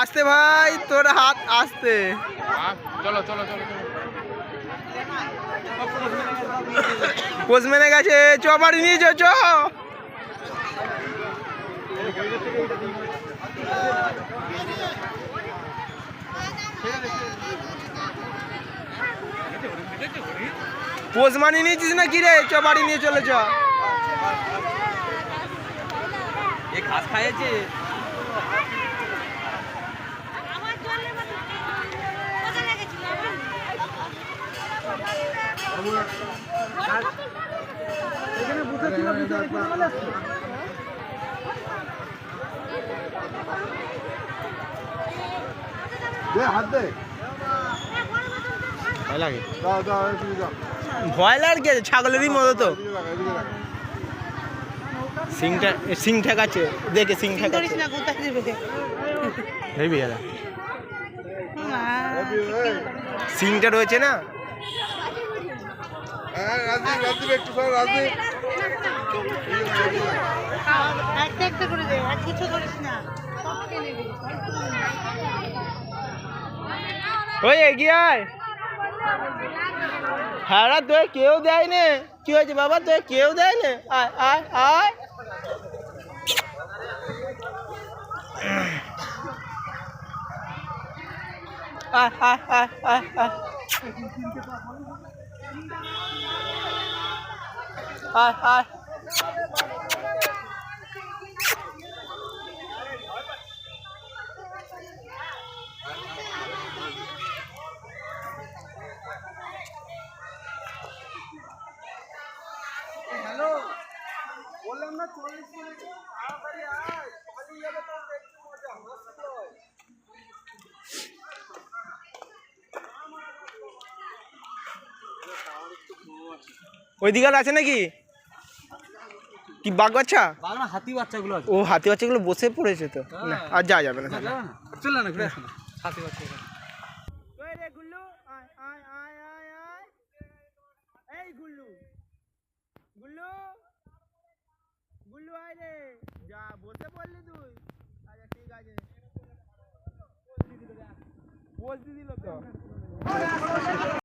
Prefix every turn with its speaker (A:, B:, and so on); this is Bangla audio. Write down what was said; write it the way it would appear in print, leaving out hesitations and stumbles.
A: আসতে ভাই, তোর হাত আসতে।
B: চলো চলো চলো
A: পোস্টম্যানের কাছে চ, বাড়ি নিয়ে চ চ। পোস্ট মানি নিয়েছিস না কি রে? চ বাড়ি নিয়ে চলে চ।
B: ঘাস খাইয়েছে।
C: হাত দে,
A: ভয় লাগে।
C: দাও দাও, এদিকে দাও,
A: ভয় লাগে, ছাগলেরই মতো তো।
C: এদিকে রাখ, এদিকে রাখ।
A: সিংটা, সিং ঠেকাচ্ছে, দেখে সিং ঠেকাচ্ছে। হেবি গেল, সিংটা রয়েছে না।
C: হ্যাঁ, রাজদীপ, রাজদীপ একটু সর, রাজদীপ।
D: একটা করে দে, আর কিছু করিস না।
A: ওই এগিয়ে আয়। হ্যাঁ রা, তোর কেউ দেয় নে। কি হয়েছে বাবা, তোর কেউ দেয় নে? আয় আয় আয়। আয় আয় আয় আয় আয়। আয় আয়। হ্যালো, বললাম না 40 মিনিট তাড়াতাড়ি আয়, পালিয়ে যাবে তো দেখতে মজা হাসতে হয়। ওইদিকে আছে নাকি? কি বাঘ বাচ্চা?
B: বাংলা হাতি বাচ্চাগুলো আছে।
A: ও হাতি বাচ্চাগুলো বসে পড়েছে তো, না আর যাওয়া যাবে না।
B: চল না, ঘুরে আসো না। হাতি বাচ্চা
A: রে গুল্লু, আয় আয় আয় আয় আয়। এই গুল্লু, গুল্লু, গুল্লু আয় রে। যা বসে পড়লি তুই? আচ্ছা ঠিক আছে, বলতে দিল তো।